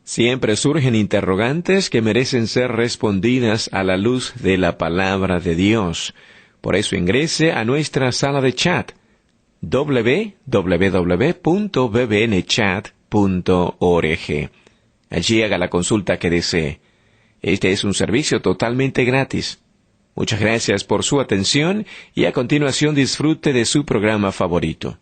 Siempre surgen interrogantes que merecen ser respondidas a la luz de la palabra de Dios. Por eso ingrese a nuestra sala de chat www.bbnchat.org. Allí haga la consulta que desee. Este es un servicio totalmente gratis. Muchas gracias por su atención y a continuación disfrute de su programa favorito.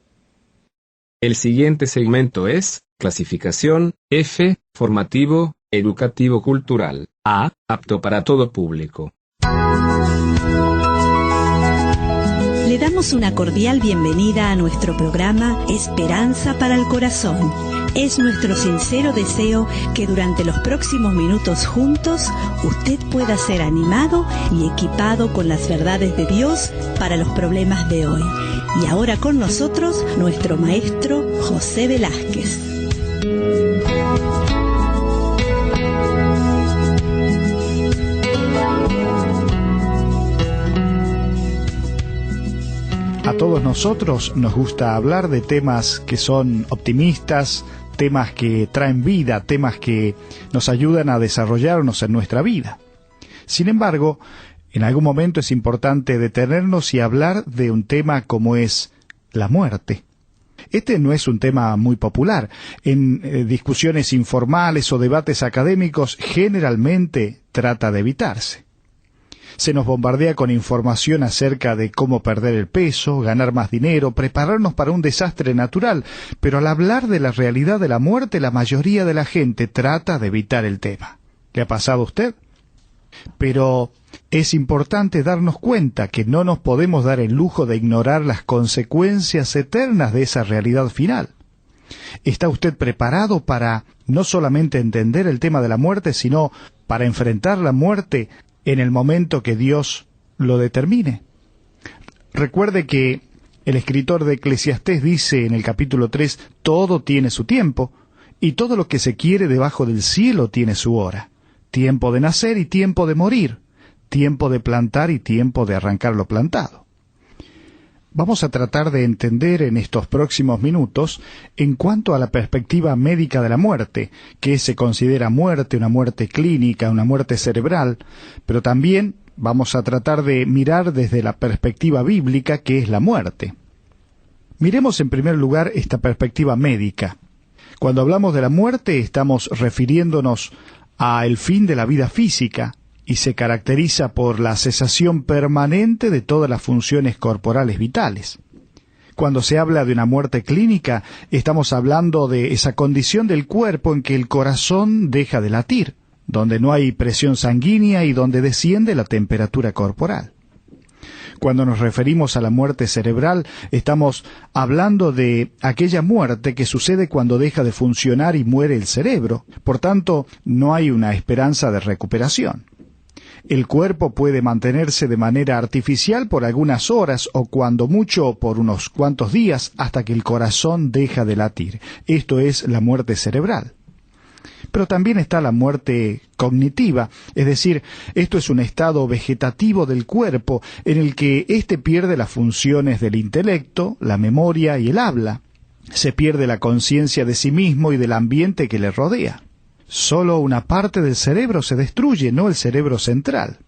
El siguiente segmento es clasificación F, formativo, educativo cultural, A, apto para todo público. Le damos una cordial bienvenida a nuestro programa Esperanza para el Corazón. Es nuestro sincero deseo que durante los próximos minutos juntos usted pueda ser animado y equipado con las verdades de Dios para los problemas de hoy. Y ahora con nosotros nuestro maestro José Velázquez. A todos nosotros nos gusta hablar de temas que son optimistas, temas que traen vida, temas que nos ayudan a desarrollarnos en nuestra vida. Sin embargo, en algún momento es importante detenernos y hablar de un tema como es la muerte. Este no es un tema muy popular. En discusiones informales o debates académicos generalmente trata de evitarse. Se nos bombardea con información acerca de cómo perder el peso, ganar más dinero, prepararnos para un desastre natural, pero al hablar de la realidad de la muerte, la mayoría de la gente trata de evitar el tema. ¿Le ha pasado a usted? Pero es importante darnos cuenta que no nos podemos dar el lujo de ignorar las consecuencias eternas de esa realidad final. ¿Está usted preparado para no solamente entender el tema de la muerte, sino para enfrentar la muerte en el momento que Dios lo determine? Recuerde que el escritor de Eclesiastés dice en el capítulo 3, todo tiene su tiempo, y todo lo que se quiere debajo del cielo tiene su hora. Tiempo de nacer y tiempo de morir, tiempo de plantar y tiempo de arrancar lo plantado. Vamos a tratar de entender en estos próximos minutos en cuanto a la perspectiva médica de la muerte, que se considera muerte, una muerte clínica, una muerte cerebral, pero también vamos a tratar de mirar desde la perspectiva bíblica, que es la muerte. Miremos en primer lugar esta perspectiva médica. Cuando hablamos de la muerte estamos refiriéndonos al fin de la vida física, y se caracteriza por la cesación permanente de todas las funciones corporales vitales. Cuando se habla de una muerte clínica, estamos hablando de esa condición del cuerpo en que el corazón deja de latir, donde no hay presión sanguínea y donde desciende la temperatura corporal. Cuando nos referimos a la muerte cerebral, estamos hablando de aquella muerte que sucede cuando deja de funcionar y muere el cerebro. Por tanto, no hay una esperanza de recuperación. El cuerpo puede mantenerse de manera artificial por algunas horas o cuando mucho por unos cuantos días hasta que el corazón deja de latir. Esto es la muerte cerebral. Pero también está la muerte cognitiva, es decir, esto es un estado vegetativo del cuerpo en el que éste pierde las funciones del intelecto, la memoria y el habla. Se pierde la conciencia de sí mismo y del ambiente que le rodea. Solo una parte del cerebro se destruye, no el cerebro central.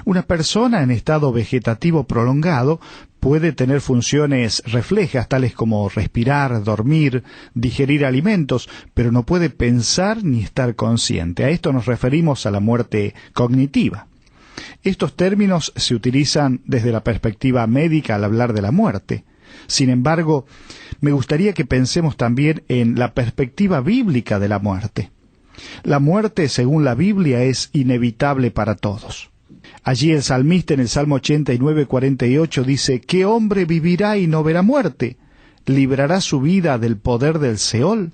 Una persona en estado vegetativo prolongado puede tener funciones reflejas, tales como respirar, dormir, digerir alimentos, pero no puede pensar ni estar consciente. A esto nos referimos a la muerte cognitiva. Estos términos se utilizan desde la perspectiva médica al hablar de la muerte. Sin embargo, me gustaría que pensemos también en la perspectiva bíblica de la muerte. La muerte, según la Biblia, es inevitable para todos. Allí el salmista en el Salmo 89:48 dice, ¿qué hombre vivirá y no verá muerte? ¿Librará su vida del poder del Seol?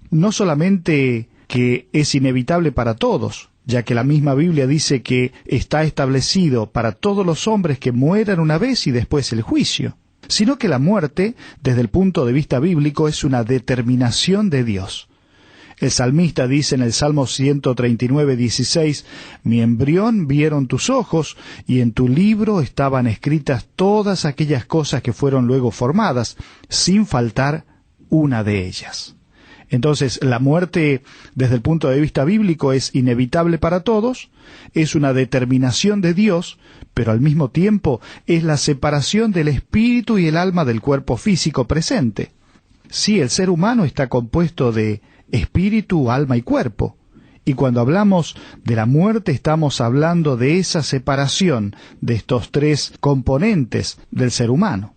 No solamente que es inevitable para todos, ya que la misma Biblia dice que está establecido para todos los hombres que mueran una vez y después el juicio, sino que la muerte, desde el punto de vista bíblico, es una determinación de Dios. El salmista dice en el Salmo 139:16, mi embrión vieron tus ojos, y en tu libro estaban escritas todas aquellas cosas que fueron luego formadas, sin faltar una de ellas. Entonces, la muerte, desde el punto de vista bíblico, es inevitable para todos, es una determinación de Dios, pero al mismo tiempo es la separación del espíritu y el alma del cuerpo físico presente. Sí, el ser humano está compuesto de espíritu, alma y cuerpo, y cuando hablamos de la muerte estamos hablando de esa separación de estos tres componentes del ser humano.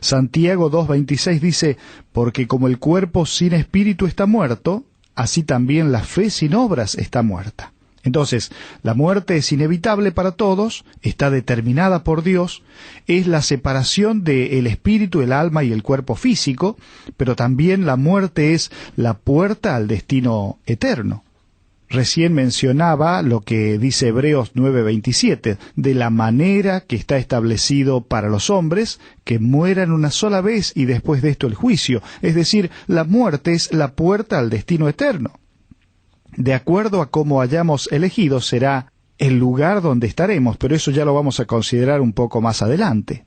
Santiago 2:26 dice, porque como el cuerpo sin espíritu está muerto, así también la fe sin obras está muerta. Entonces, la muerte es inevitable para todos, está determinada por Dios, es la separación del espíritu, el alma y el cuerpo físico, pero también la muerte es la puerta al destino eterno. Recién mencionaba lo que dice Hebreos 9:27, de la manera que está establecido para los hombres, que mueran una sola vez y después de esto el juicio. Es decir, la muerte es la puerta al destino eterno. De acuerdo a cómo hayamos elegido será el lugar donde estaremos, pero eso ya lo vamos a considerar un poco más adelante.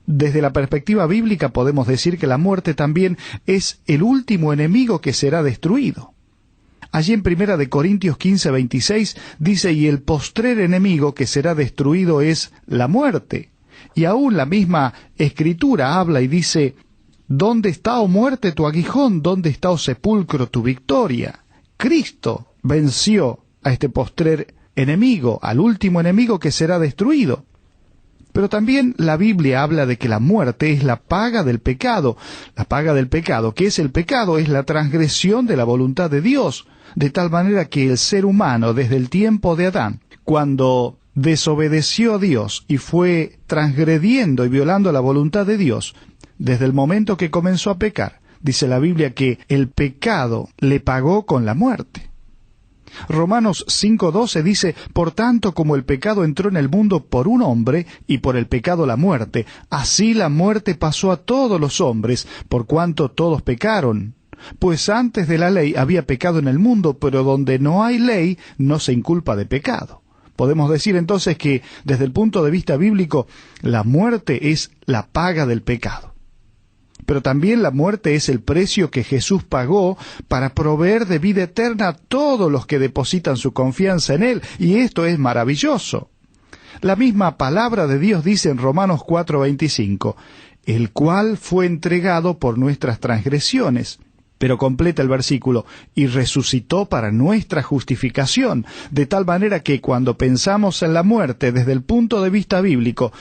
Desde la perspectiva bíblica podemos decir que la muerte también es el último enemigo que será destruido. Allí en 1 Corintios 15:26 dice, y el postrer enemigo que será destruido es la muerte. Y aún la misma Escritura habla y dice, ¿dónde está, oh muerte, tu aguijón? ¿Dónde está, oh sepulcro, tu victoria? Cristo venció a este postrer enemigo, al último enemigo que será destruido. Pero también la Biblia habla de que la muerte es la paga del pecado. La paga del pecado, ¿qué es el pecado? Es la transgresión de la voluntad de Dios. De tal manera que el ser humano, desde el tiempo de Adán, cuando desobedeció a Dios y fue transgrediendo y violando la voluntad de Dios, desde el momento que comenzó a pecar, dice la Biblia que el pecado le pagó con la muerte. Romanos 5:12 dice, por tanto como el pecado entró en el mundo por un hombre, y por el pecado la muerte, así la muerte pasó a todos los hombres, por cuanto todos pecaron. Pues antes de la ley había pecado en el mundo, pero donde no hay ley no se inculpa de pecado. Podemos decir entonces que, desde el punto de vista bíblico, la muerte es la paga del pecado. Pero también la muerte es el precio que Jesús pagó para proveer de vida eterna a todos los que depositan su confianza en Él, y esto es maravilloso. La misma palabra de Dios dice en Romanos 4:25, el cual fue entregado por nuestras transgresiones. Pero completa el versículo, y resucitó para nuestra justificación, de tal manera que cuando pensamos en la muerte desde el punto de vista bíblico,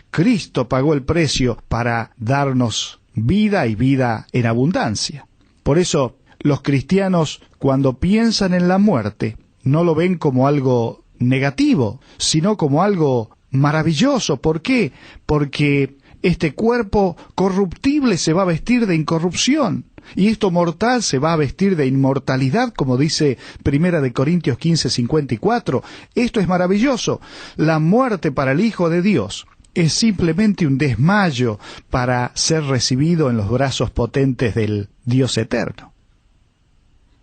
Cristo pagó el precio para darnos vida y vida en abundancia. Por eso, los cristianos, cuando piensan en la muerte, no lo ven como algo negativo, sino como algo maravilloso. ¿Por qué? Porque este cuerpo corruptible se va a vestir de incorrupción, y esto mortal se va a vestir de inmortalidad, como dice 1 Corintios 15:54. Esto es maravilloso. La muerte para el Hijo de Dios es simplemente un desmayo para ser recibido en los brazos potentes del Dios eterno.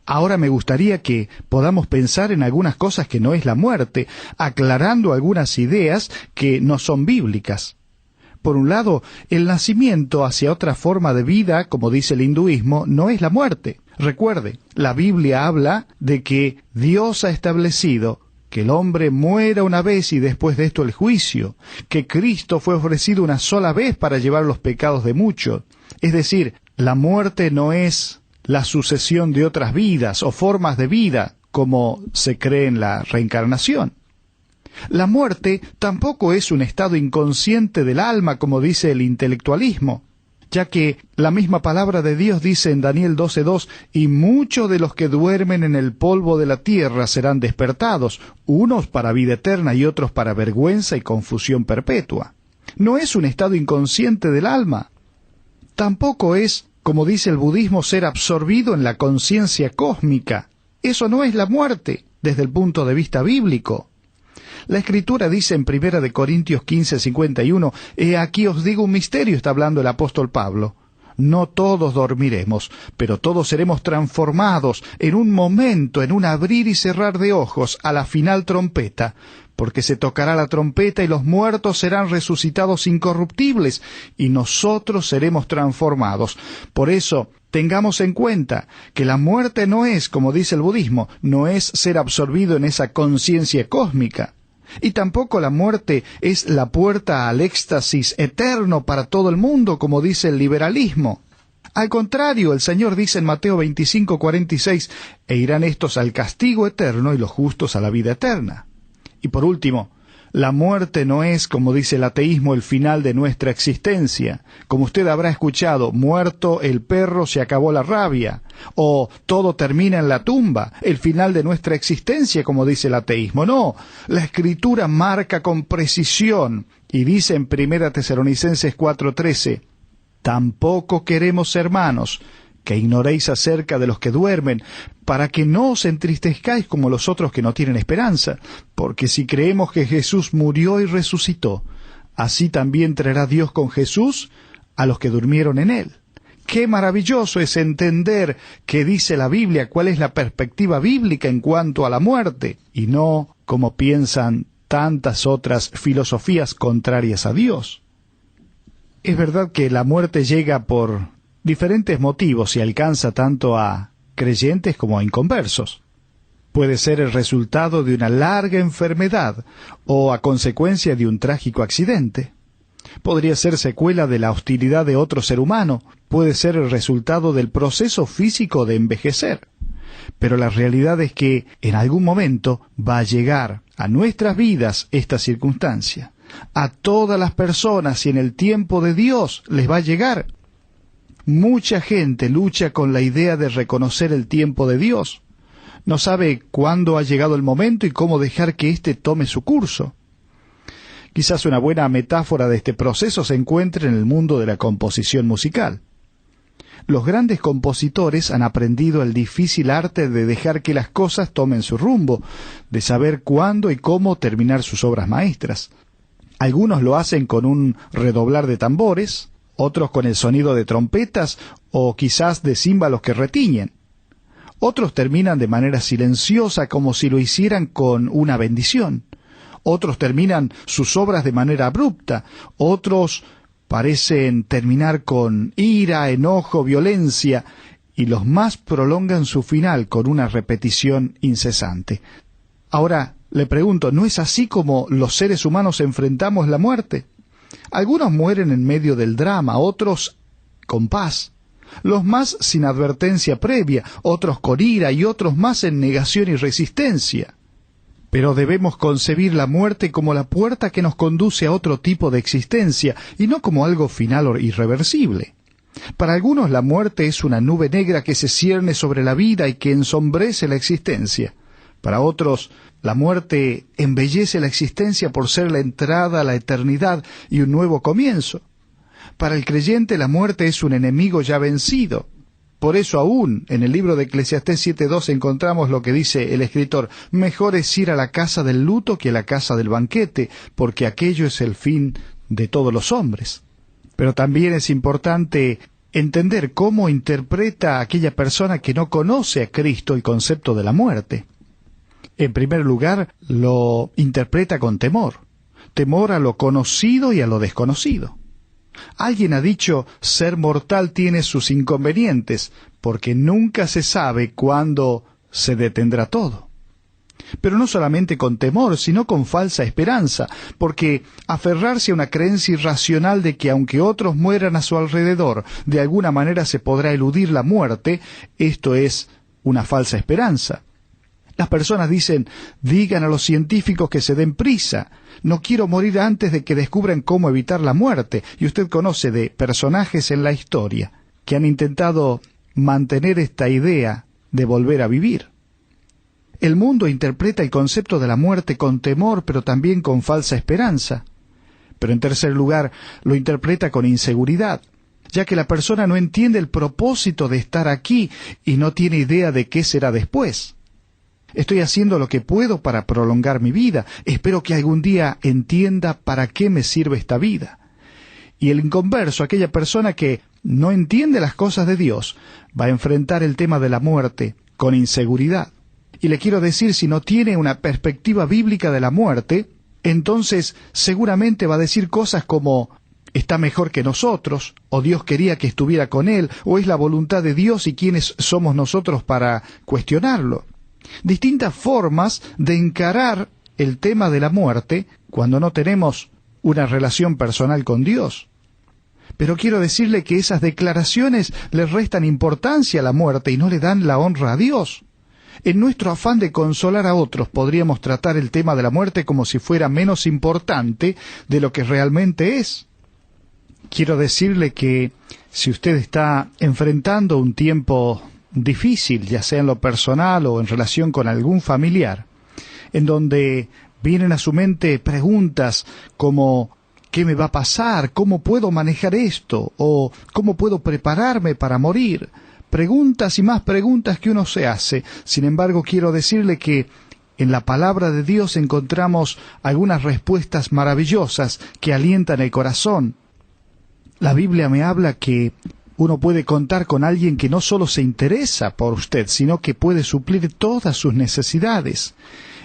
Ahora me gustaría que podamos pensar en algunas cosas que no es la muerte, aclarando algunas ideas que no son bíblicas. Por un lado, el nacimiento hacia otra forma de vida, como dice el hinduismo, no es la muerte. Recuerde, la Biblia habla de que Dios ha establecido que el hombre muera una vez y después de esto el juicio, que Cristo fue ofrecido una sola vez para llevar los pecados de muchos. Es decir, la muerte no es la sucesión de otras vidas o formas de vida, como se cree en la reencarnación. La muerte tampoco es un estado inconsciente del alma, como dice el intelectualismo, ya que la misma palabra de Dios dice en Daniel 12:2, y muchos de los que duermen en el polvo de la tierra serán despertados, unos para vida eterna y otros para vergüenza y confusión perpetua. No es un estado inconsciente del alma. Tampoco es, como dice el budismo, ser absorbido en la conciencia cósmica. Eso no es la muerte, desde el punto de vista bíblico. La Escritura dice en 1 Corintios 15:51, aquí os digo un misterio, está hablando el apóstol Pablo. No todos dormiremos, pero todos seremos transformados en un momento, en un abrir y cerrar de ojos, a la final trompeta, porque se tocará la trompeta y los muertos serán resucitados incorruptibles, y nosotros seremos transformados. Por eso, tengamos en cuenta que la muerte no es, como dice el budismo, no es ser absorbido en esa conciencia cósmica. Y tampoco la muerte es la puerta al éxtasis eterno para todo el mundo, como dice el liberalismo. Al contrario, el Señor dice en Mateo 25:46, e irán estos al castigo eterno y los justos a la vida eterna. Y por último, la muerte no es, como dice el ateísmo, el final de nuestra existencia. Como usted habrá escuchado, muerto el perro se acabó la rabia, o todo termina en la tumba, el final de nuestra existencia, como dice el ateísmo. No, la Escritura marca con precisión, y dice en 1 Tesalonicenses 4:13, tampoco queremos, hermanos, que ignoréis acerca de los que duermen, para que no os entristezcáis como los otros que no tienen esperanza, porque si creemos que Jesús murió y resucitó, así también traerá Dios con Jesús a los que durmieron en él. Qué maravilloso es entender qué dice la Biblia, cuál es la perspectiva bíblica en cuanto a la muerte, y no como piensan tantas otras filosofías contrarias a Dios. Es verdad que la muerte llega por diferentes motivos y alcanza tanto a creyentes como a inconversos. Puede ser el resultado de una larga enfermedad o a consecuencia de un trágico accidente. Podría ser secuela de la hostilidad de otro ser humano. Puede ser el resultado del proceso físico de envejecer. Pero la realidad es que en algún momento va a llegar a nuestras vidas esta circunstancia. A todas las personas y en el tiempo de Dios les va a llegar. Mucha gente lucha con la idea de reconocer el tiempo de Dios. No sabe cuándo ha llegado el momento y cómo dejar que éste tome su curso. Quizás una buena metáfora de este proceso se encuentre en el mundo de la composición musical. Los grandes compositores han aprendido el difícil arte de dejar que las cosas tomen su rumbo, de saber cuándo y cómo terminar sus obras maestras. Algunos lo hacen con un redoblar de tambores, otros con el sonido de trompetas o quizás de címbalos que retiñen. Otros terminan de manera silenciosa como si lo hicieran con una bendición. Otros terminan sus obras de manera abrupta. Otros parecen terminar con ira, enojo, violencia, y los más prolongan su final con una repetición incesante. Ahora, le pregunto, ¿no es así como los seres humanos enfrentamos la muerte? Algunos mueren en medio del drama, otros con paz. Los más sin advertencia previa, otros con ira y otros más en negación y resistencia. Pero debemos concebir la muerte como la puerta que nos conduce a otro tipo de existencia y no como algo final o irreversible. Para algunos la muerte es una nube negra que se cierne sobre la vida y que ensombrece la existencia. Para otros, la muerte embellece la existencia por ser la entrada a la eternidad y un nuevo comienzo. Para el creyente la muerte es un enemigo ya vencido. Por eso aún en el libro de Eclesiastés 7:2 encontramos lo que dice el escritor: mejor es ir a la casa del luto que a la casa del banquete, porque aquello es el fin de todos los hombres. Pero también es importante entender cómo interpreta aquella persona que no conoce a Cristo el concepto de la muerte. En primer lugar, lo interpreta con temor a lo conocido y a lo desconocido. Alguien ha dicho, ser mortal tiene sus inconvenientes, porque nunca se sabe cuándo se detendrá todo. Pero no solamente con temor, sino con falsa esperanza, porque aferrarse a una creencia irracional de que aunque otros mueran a su alrededor, de alguna manera se podrá eludir la muerte, esto es una falsa esperanza. Las personas dicen, digan a los científicos que se den prisa, no quiero morir antes de que descubran cómo evitar la muerte. Y usted conoce de personajes en la historia que han intentado mantener esta idea de volver a vivir. El mundo interpreta el concepto de la muerte con temor, pero también con falsa esperanza. Pero en tercer lugar, lo interpreta con inseguridad, ya que la persona no entiende el propósito de estar aquí y no tiene idea de qué será después. Estoy haciendo lo que puedo para prolongar mi vida. Espero que algún día entienda para qué me sirve esta vida. Y el inconverso, aquella persona que no entiende las cosas de Dios, va a enfrentar el tema de la muerte con inseguridad. Y le quiero decir, si no tiene una perspectiva bíblica de la muerte, entonces seguramente va a decir cosas como está mejor que nosotros, o Dios quería que estuviera con él, o es la voluntad de Dios y quiénes somos nosotros para cuestionarlo. Distintas formas de encarar el tema de la muerte cuando no tenemos una relación personal con Dios. Pero quiero decirle que esas declaraciones le restan importancia a la muerte y no le dan la honra a Dios. En nuestro afán de consolar a otros podríamos tratar el tema de la muerte como si fuera menos importante de lo que realmente es. Quiero decirle que si usted está enfrentando un tiempo difícil, ya sea en lo personal o en relación con algún familiar, en donde vienen a su mente preguntas como ¿qué me va a pasar? ¿Cómo puedo manejar esto? ¿O cómo puedo prepararme para morir? Preguntas y más preguntas que uno se hace. Sin embargo, quiero decirle que en la palabra de Dios encontramos algunas respuestas maravillosas que alientan el corazón. La Biblia me habla que uno puede contar con alguien que no solo se interesa por usted, sino que puede suplir todas sus necesidades.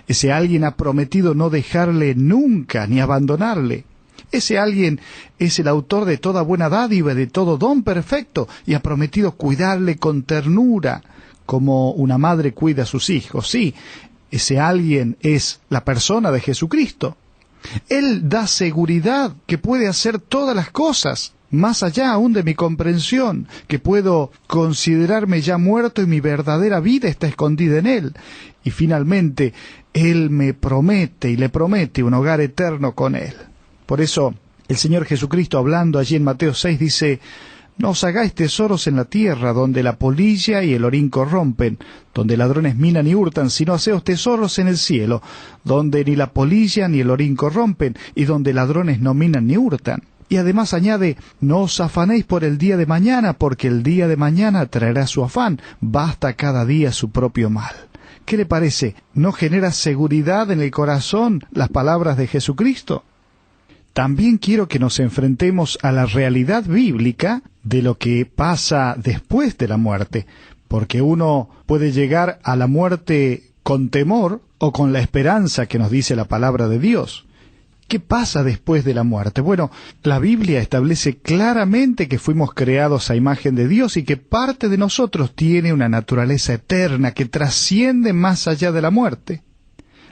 Ese alguien ha prometido no dejarle nunca ni abandonarle. Ese alguien es el autor de toda buena dádiva, de todo don perfecto, y ha prometido cuidarle con ternura, como una madre cuida a sus hijos. Sí, ese alguien es la persona de Jesucristo. Él da seguridad que puede hacer todas las cosas, más allá aún de mi comprensión, que puedo considerarme ya muerto y mi verdadera vida está escondida en Él. Y finalmente, Él me promete y le promete un hogar eterno con Él. Por eso, el Señor Jesucristo, hablando allí en Mateo 6, dice, no os hagáis tesoros en la tierra, donde la polilla y el orín corrompen, donde ladrones minan y hurtan, sino haceos tesoros en el cielo, donde ni la polilla ni el orín corrompen, y donde ladrones no minan ni hurtan. Y además añade, no os afanéis por el día de mañana, porque el día de mañana traerá su afán, basta cada día su propio mal. ¿Qué le parece? ¿No genera seguridad en el corazón las palabras de Jesucristo? También quiero que nos enfrentemos a la realidad bíblica de lo que pasa después de la muerte, porque uno puede llegar a la muerte con temor o con la esperanza que nos dice la palabra de Dios. ¿Qué pasa después de la muerte? Bueno, la Biblia establece claramente que fuimos creados a imagen de Dios y que parte de nosotros tiene una naturaleza eterna que trasciende más allá de la muerte.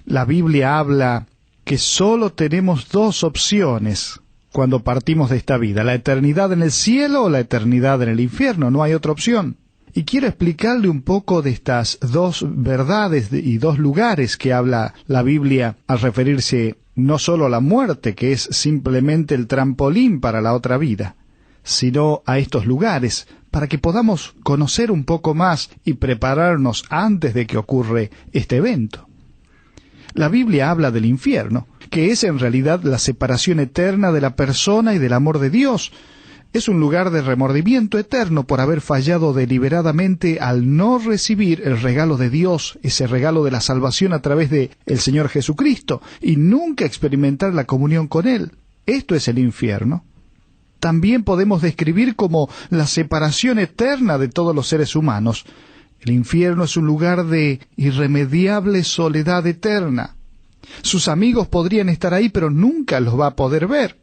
La Biblia habla que solo tenemos dos opciones cuando partimos de esta vida, la eternidad en el cielo o la eternidad en el infierno, no hay otra opción. Y quiero explicarle un poco de estas dos verdades y dos lugares que habla la Biblia al referirse no solo a la muerte, que es simplemente el trampolín para la otra vida, sino a estos lugares, para que podamos conocer un poco más y prepararnos antes de que ocurra este evento. La Biblia habla del infierno, que es en realidad la separación eterna de la persona y del amor de Dios. Es un lugar de remordimiento eterno por haber fallado deliberadamente al no recibir el regalo de Dios, ese regalo de la salvación a través de el Señor Jesucristo, y nunca experimentar la comunión con Él. Esto es el infierno. También podemos describir como la separación eterna de todos los seres humanos. El infierno es un lugar de irremediable soledad eterna. Sus amigos podrían estar ahí, pero nunca los va a poder ver.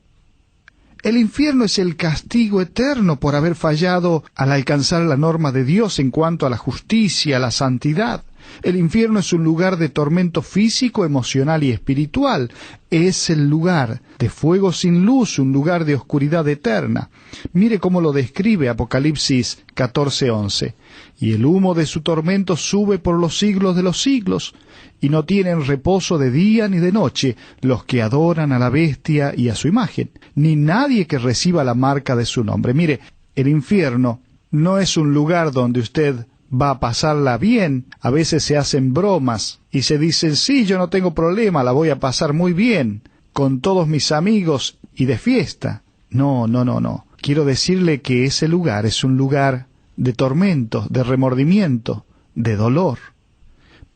El infierno es el castigo eterno por haber fallado al alcanzar la norma de Dios en cuanto a la justicia, a la santidad. El infierno es un lugar de tormento físico, emocional y espiritual. Es el lugar de fuego sin luz, un lugar de oscuridad eterna. Mire cómo lo describe Apocalipsis 14:11. Y el humo de su tormento sube por los siglos de los siglos, y no tienen reposo de día ni de noche los que adoran a la bestia y a su imagen, ni nadie que reciba la marca de su nombre. Mire, el infierno no es un lugar donde usted va a pasarla bien. A veces se hacen bromas y se dicen, sí, yo no tengo problema, la voy a pasar muy bien, con todos mis amigos y de fiesta. No. Quiero decirle que ese lugar es un lugar de tormento, de remordimiento, de dolor.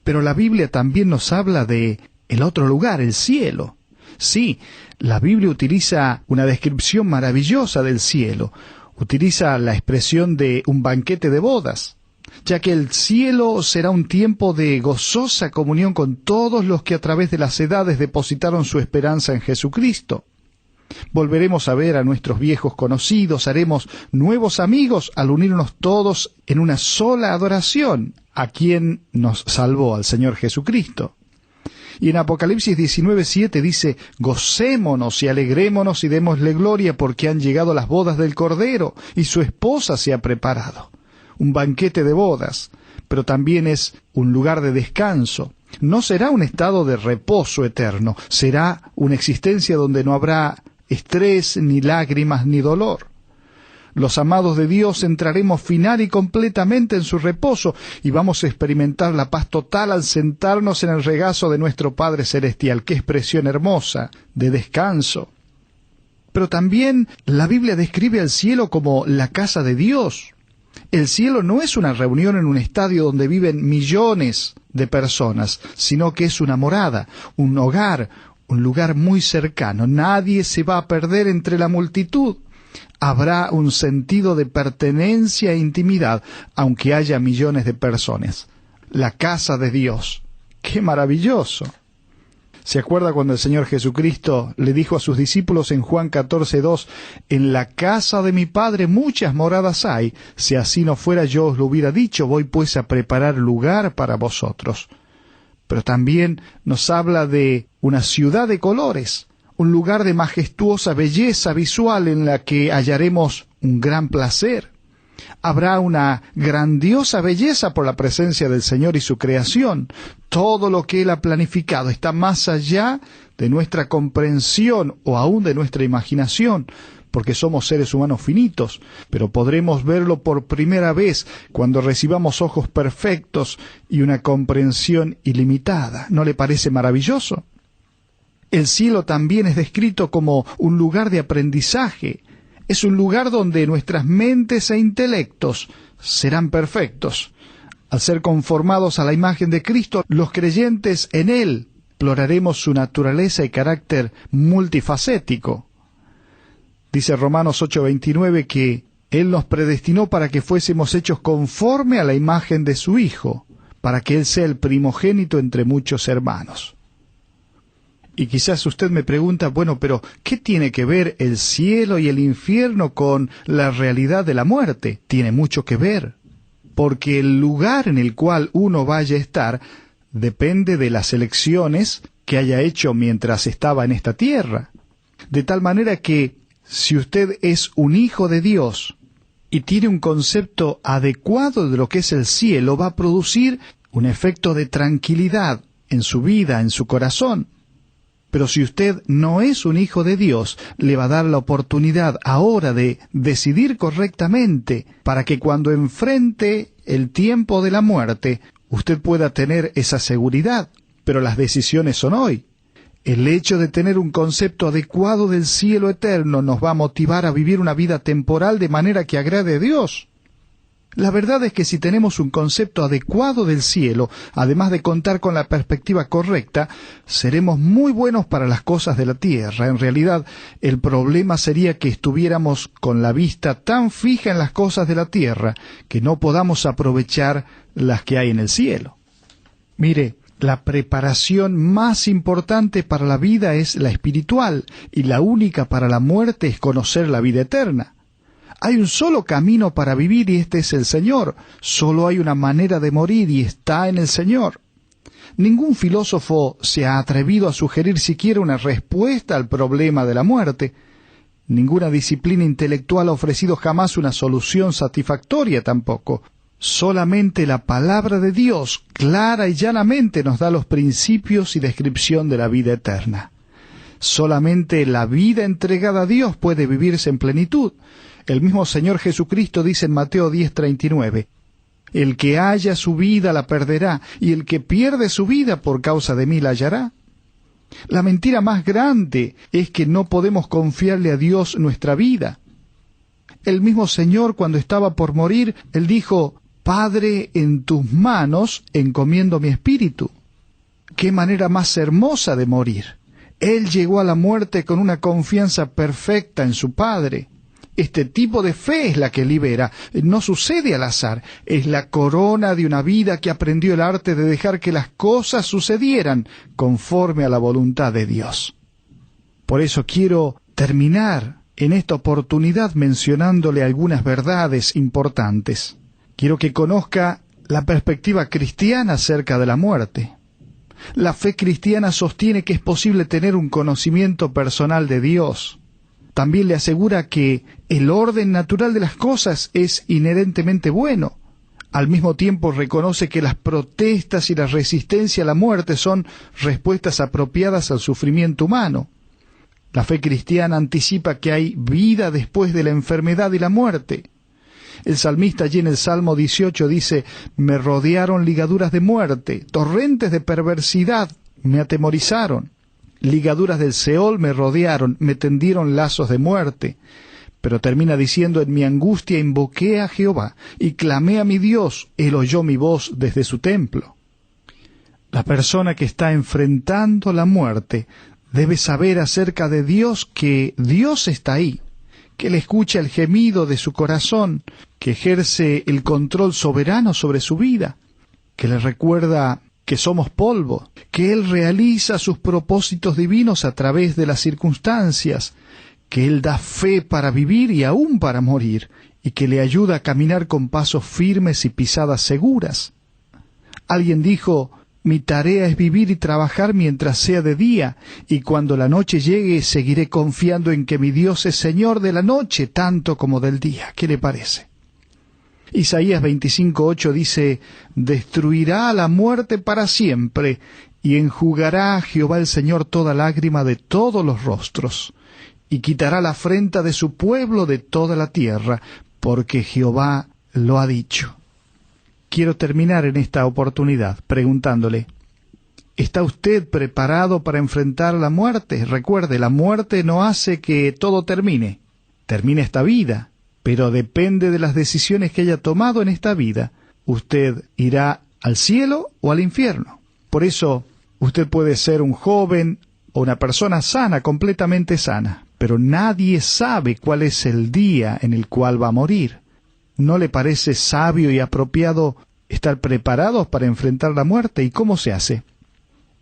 Pero la Biblia también nos habla de el otro lugar, el cielo. Sí, la Biblia utiliza una descripción maravillosa del cielo. Utiliza la expresión de un banquete de bodas. ya que el cielo será un tiempo de gozosa comunión con todos los que a través de las edades depositaron su esperanza en Jesucristo. Volveremos a ver a nuestros viejos conocidos, haremos nuevos amigos al unirnos todos en una sola adoración a quien nos salvó, al Señor Jesucristo. Y en Apocalipsis 19:7 dice: gocémonos y alegrémonos y démosle gloria, porque han llegado las bodas del Cordero y su esposa se ha preparado. Un banquete de bodas, pero también es un lugar de descanso. No será un estado de reposo eterno, será una existencia donde no habrá estrés, ni lágrimas, ni dolor. Los amados de Dios entraremos final y completamente en su reposo y vamos a experimentar la paz total al sentarnos en el regazo de nuestro Padre Celestial. ¡Qué expresión hermosa de descanso! Pero también la Biblia describe al cielo como la casa de Dios. El cielo no es una reunión en un estadio donde viven millones de personas, sino que es una morada, un hogar, un lugar muy cercano. Nadie se va a perder entre la multitud. Habrá un sentido de pertenencia e intimidad, aunque haya millones de personas. La casa de Dios. ¡Qué maravilloso! ¿Se acuerda cuando el Señor Jesucristo le dijo a sus discípulos en Juan 14:2, en la casa de mi Padre muchas moradas hay, si así no fuera yo os lo hubiera dicho, voy pues a preparar lugar para vosotros? Pero también nos habla de una ciudad de colores, un lugar de majestuosa belleza visual en la que hallaremos un gran placer. Habrá una grandiosa belleza por la presencia del Señor y su creación. Todo lo que Él ha planificado está más allá de nuestra comprensión o aún de nuestra imaginación, porque somos seres humanos finitos, pero podremos verlo por primera vez cuando recibamos ojos perfectos y una comprensión ilimitada. ¿No le parece maravilloso? El cielo también es descrito como un lugar de aprendizaje. Es un lugar donde nuestras mentes e intelectos serán perfectos. Al ser conformados a la imagen de Cristo, los creyentes en Él exploraremos su naturaleza y carácter multifacético. Dice Romanos 8:29 que Él nos predestinó para que fuésemos hechos conforme a la imagen de su Hijo, para que Él sea el primogénito entre muchos hermanos. Y quizás usted me pregunta, bueno, pero ¿qué tiene que ver el cielo y el infierno con la realidad de la muerte? Tiene mucho que ver, porque el lugar en el cual uno vaya a estar depende de las elecciones que haya hecho mientras estaba en esta tierra. De tal manera que si usted es un hijo de Dios y tiene un concepto adecuado de lo que es el cielo, va a producir un efecto de tranquilidad en su vida, en su corazón. Pero si usted no es un hijo de Dios, le va a dar la oportunidad ahora de decidir correctamente para que cuando enfrente el tiempo de la muerte, usted pueda tener esa seguridad. Pero las decisiones son hoy. El hecho de tener un concepto adecuado del cielo eterno nos va a motivar a vivir una vida temporal de manera que agrade a Dios. La verdad es que si tenemos un concepto adecuado del cielo, además de contar con la perspectiva correcta, seremos muy buenos para las cosas de la tierra. En realidad, el problema sería que estuviéramos con la vista tan fija en las cosas de la tierra que no podamos aprovechar las que hay en el cielo. Mire, la preparación más importante para la vida es la espiritual, y la única para la muerte es conocer la vida eterna. Hay un solo camino para vivir y este es el Señor. Solo hay una manera de morir y está en el Señor. Ningún filósofo se ha atrevido a sugerir siquiera una respuesta al problema de la muerte. Ninguna disciplina intelectual ha ofrecido jamás una solución satisfactoria tampoco. Solamente la palabra de Dios, clara y llanamente, nos da los principios y descripción de la vida eterna. Solamente la vida entregada a Dios puede vivirse en plenitud. El mismo Señor Jesucristo dice en Mateo 10:39, el que haya su vida la perderá, y el que pierde su vida por causa de mí la hallará. La mentira más grande es que no podemos confiarle a Dios nuestra vida. El mismo Señor, cuando estaba por morir, Él dijo, Padre, en tus manos encomiendo mi espíritu. ¡Qué manera más hermosa de morir! Él llegó a la muerte con una confianza perfecta en su Padre. Este tipo de fe es la que libera. No sucede al azar. Es la corona de una vida que aprendió el arte de dejar que las cosas sucedieran conforme a la voluntad de Dios. Por eso quiero terminar en esta oportunidad mencionándole algunas verdades importantes. Quiero que conozca la perspectiva cristiana acerca de la muerte. La fe cristiana sostiene que es posible tener un conocimiento personal de Dios. También le asegura que el orden natural de las cosas es inherentemente bueno. Al mismo tiempo reconoce que las protestas y la resistencia a la muerte son respuestas apropiadas al sufrimiento humano. La fe cristiana anticipa que hay vida después de la enfermedad y la muerte. El salmista allí en el Salmo 18 dice: «Me rodearon ligaduras de muerte, torrentes de perversidad me atemorizaron. Ligaduras del Seol me rodearon, me tendieron lazos de muerte». Pero termina diciendo: «En mi angustia invoqué a Jehová, y clamé a mi Dios, él oyó mi voz desde su templo». La persona que está enfrentando la muerte debe saber acerca de Dios que Dios está ahí, que Él escucha el gemido de su corazón, que ejerce el control soberano sobre su vida, que le recuerda que somos polvo, que Él realiza sus propósitos divinos a través de las circunstancias, que Él da fe para vivir y aún para morir, y que le ayuda a caminar con pasos firmes y pisadas seguras. Alguien dijo: «Mi tarea es vivir y trabajar mientras sea de día, y cuando la noche llegue seguiré confiando en que mi Dios es Señor de la noche tanto como del día». ¿Qué le parece? Isaías 25:8 dice: «Destruirá a la muerte para siempre, y enjugará a Jehová el Señor toda lágrima de todos los rostros, y quitará la afrenta de su pueblo de toda la tierra, porque Jehová lo ha dicho». Quiero terminar en esta oportunidad preguntándole: ¿está usted preparado para enfrentar la muerte? Recuerde, la muerte no hace que todo termine. Termina esta vida, pero depende de las decisiones que haya tomado en esta vida. Usted irá al cielo o al infierno. Por eso, usted puede ser un joven o una persona sana, completamente sana, pero nadie sabe cuál es el día en el cual va a morir. ¿No le parece sabio y apropiado estar preparados para enfrentar la muerte? ¿Y cómo se hace?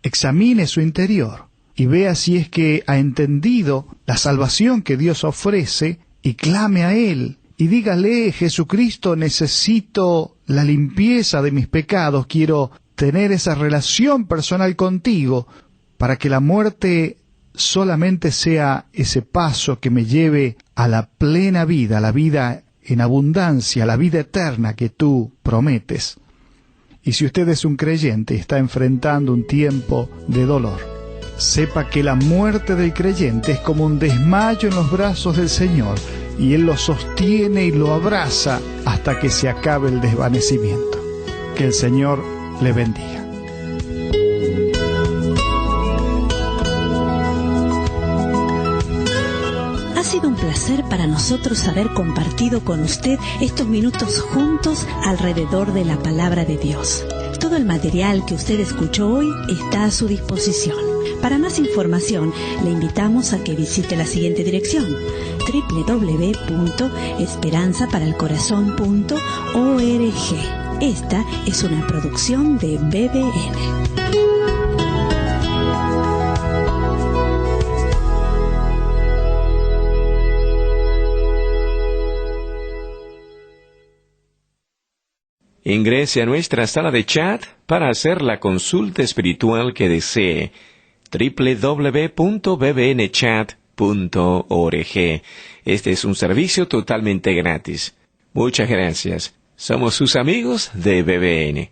Examine su interior y vea si es que ha entendido la salvación que Dios ofrece, y clame a Él y dígale: «Jesucristo, necesito la limpieza de mis pecados, quiero tener esa relación personal contigo, para que la muerte solamente sea ese paso que me lleve a la plena vida, a la vida en abundancia, la vida eterna que tú prometes». Y si usted es un creyente y está enfrentando un tiempo de dolor, sepa que la muerte del creyente es como un desmayo en los brazos del Señor, y Él lo sostiene y lo abraza hasta que se acabe el desvanecimiento. Que el Señor le bendiga. Ha sido un placer para nosotros haber compartido con usted estos minutos juntos alrededor de la palabra de Dios. Todo el material que usted escuchó hoy está a su disposición. Para más información, le invitamos a que visite la siguiente dirección: www.esperanzaparalcorazon.org. Esta es una producción de BBN. Ingrese a nuestra sala de chat para hacer la consulta espiritual que desee. www.bbnchat.org. Este es un servicio totalmente gratis. Muchas gracias. Somos sus amigos de BBN.